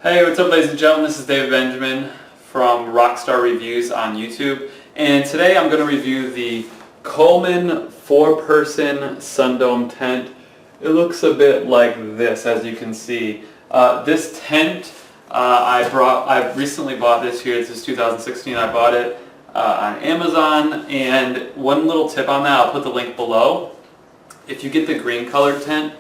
Hey, what's up ladies and gentlemen, this is David Benjamin from Rockstar Reviews on YouTube, and today I'm going to review the Coleman 4-person Sundome tent. It looks a bit like this, as you can see. This tent, I recently bought this here. This is 2016. I bought it on Amazon, and one little tip on that, I'll put the link below. If you get the green colored tent,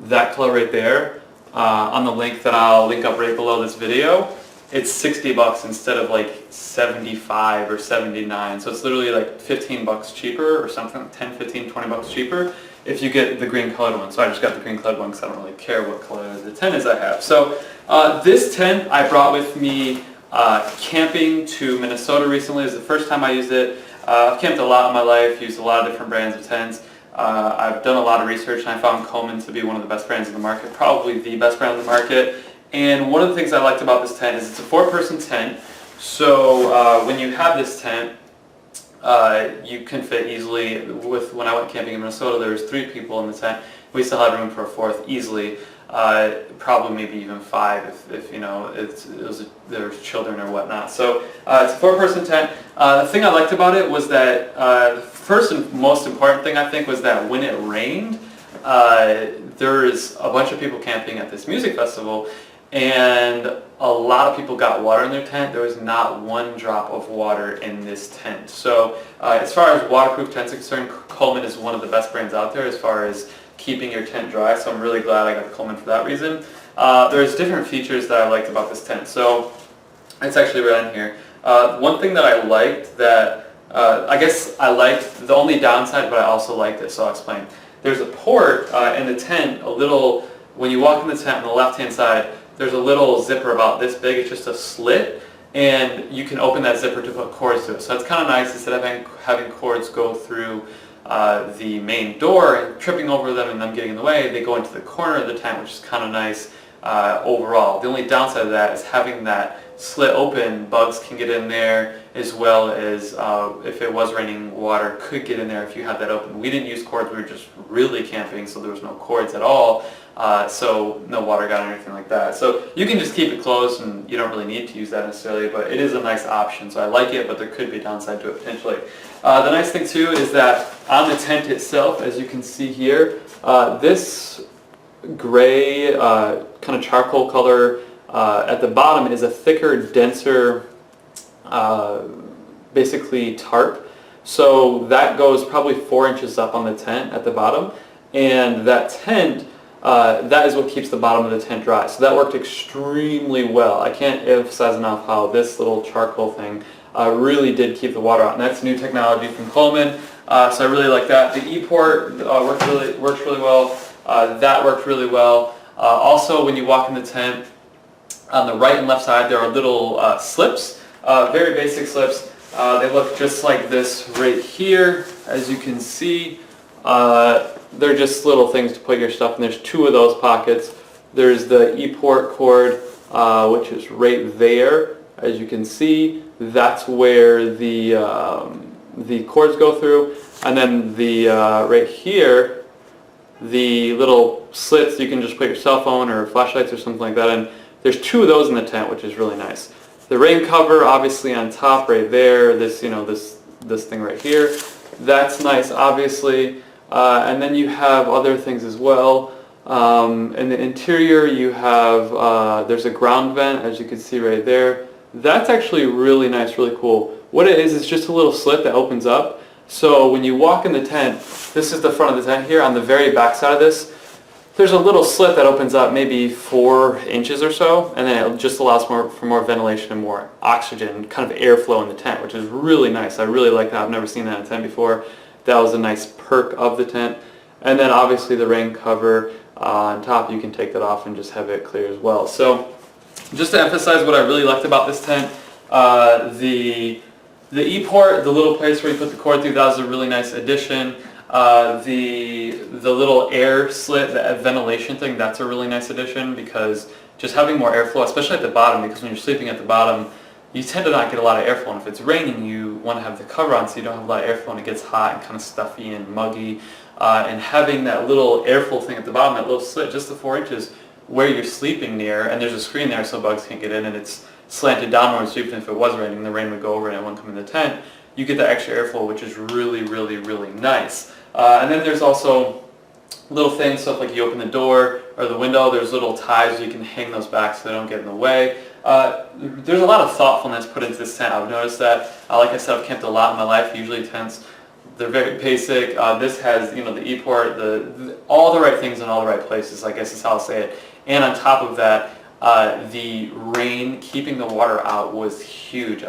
that color right there, on the link that I'll link up right below this video, it's 60 bucks instead of like 75 or 79. So it's literally like 15 bucks cheaper or something, 10, 15, 20 bucks cheaper if you get the green colored one. So I just got the green colored one because I don't really care what color the tent is I have. So this tent I brought with me camping to Minnesota recently. This is the first time I used it. I've camped a lot in my life, used a lot of different brands of tents. I've done a lot of research and I found Coleman to be one of the best brands in the market, probably the best brand in the market. And one of the things I liked about this tent is it's a 4-person tent. So when you have this tent, you can fit easily. When I went camping in Minnesota, there was 3 people in the tent. We still had room for a 4th easily. Probably maybe even 5 if you know there's children or whatnot. So it's a 4-person tent. The thing I liked about it was that the first and most important thing I think was that when it rained, there's a bunch of people camping at this music festival, and a lot of people got water in their tent. There was not one drop of water in this tent. So as far as waterproof tents are concerned, Coleman is one of the best brands out there as far as keeping your tent dry, so I'm really glad I got the Coleman for that reason. There's different features that I liked about this tent, so it's actually right on here. One thing that I liked that, I guess I liked, the only downside, but I also liked it, so I'll explain. There's a port in the tent, when you walk in the tent on the left-hand side, there's a little zipper about this big. It's just a slit, and you can open that zipper to put cords to it. So it's kind of nice, instead of having cords go through the main door and tripping over them and them getting in the way, they go into the corner of the tent, which is kind of nice overall. The only downside of that is having that slit open. Bugs can get in there, as well as if it was raining, water could get in there if you had that open. We didn't use cords, we were just really camping, so there was no cords at all, so no water got in or anything like that. So you can just keep it closed and you don't really need to use that necessarily, but it is a nice option, so I like it, but there could be a downside to it potentially. The nice thing too is that on the tent itself, as you can see here, this gray kind of charcoal color at the bottom is a thicker, denser, basically tarp. So that goes probably 4 inches up on the tent at the bottom, and that tent, that is what keeps the bottom of the tent dry. So that worked extremely well. I can't emphasize enough how this little charcoal thing really did keep the water out, and that's new technology from Coleman. So I really like that. The E-port works really well. That worked really well. Also, when you walk in the tent, on the right and left side there are little slips, very basic slips. They look just like this right here, as you can see. They're just little things to put your stuff in. There's 2 of those pockets. There's the E-port cord, which is right there, as you can see. That's where the cords go through, and then the right here, the little slits, you can just put your cell phone or flashlights or something like that in. There's 2 of those in the tent, which is really nice. The rain cover, obviously on top right there, this this thing right here, that's nice, obviously. And then you have other things as well. In the interior, you have there's a ground vent, as you can see right there. That's actually really nice, really cool. What it is just a little slit that opens up. So when you walk in the tent, this is the front of the tent here. On the very back side of this, there's a little slit that opens up maybe 4 inches or so, and then it just allows for more ventilation and more oxygen, kind of airflow in the tent, which is really nice. I really like that. I've never seen that in a tent before. That was a nice perk of the tent. And then obviously the rain cover on top, you can take that off and just have it clear as well. So just to emphasize what I really liked about this tent, the E-port, the little place where you put the cord through, that was a really nice addition. The little air slit, the ventilation thing, that's a really nice addition, because just having more airflow, especially at the bottom, because when you're sleeping at the bottom, you tend to not get a lot of airflow, and if it's raining, you want to have the cover on so you don't have a lot of airflow and it gets hot and kind of stuffy and muggy. And having that little airflow thing at the bottom, that little slit, just the 4 inches, where you're sleeping near, and there's a screen there so bugs can't get in, and it's slanted downwards, so even if it was raining, the rain would go over and it wouldn't come in the tent. You get that extra airflow, which is really, really, really nice. And then there's also little things, stuff like you open the door or the window, there's little ties so you can hang those back so they don't get in the way. There's a lot of thoughtfulness put into this tent. I've noticed that, like I said, I've camped a lot in my life. Usually tents, they're very basic. This has, the E-port, all the right things in all the right places, I guess is how I'll say it. And on top of that, the rain, keeping the water out was huge.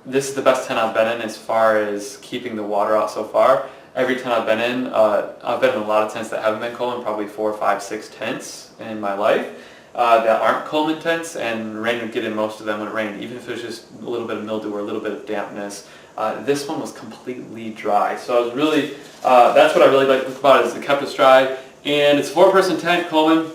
This is the best tent I've been in as far as keeping the water out so far. Every tent I've been in a lot of tents that haven't been Coleman, probably 4, 5, 6 tents in my life that aren't Coleman tents, and rain would get in most of them when it rained, even if it was just a little bit of mildew or a little bit of dampness. This one was completely dry, so I was really, that's what I really like about it, is it kept us dry. And it's a 4-person tent, Coleman.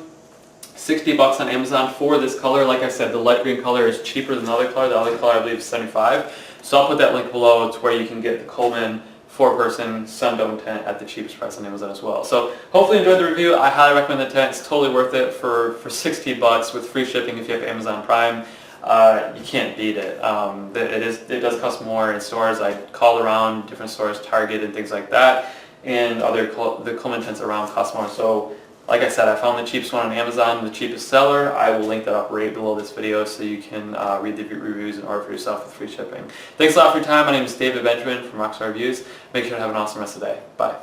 $60 on Amazon for this color. Like I said, the light green color is cheaper than the other color. The other color I believe is $75. So I'll put that link below to where you can get the Coleman 4-person Sundome tent at the cheapest price on Amazon as well. So hopefully you enjoyed the review. I highly recommend the tent. It's totally worth it for $60 with free shipping if you have Amazon Prime. You can't beat it. It does cost more in stores. I called around different stores, Target and things like that, and the Coleman tents around cost more. So like I said, I found the cheapest one on Amazon, the cheapest seller. I will link that up right below this video so you can read the reviews and order for yourself with free shipping. Thanks a lot for your time. My name is David Benjamin from Rockstar Reviews. Make sure to have an awesome rest of the day. Bye.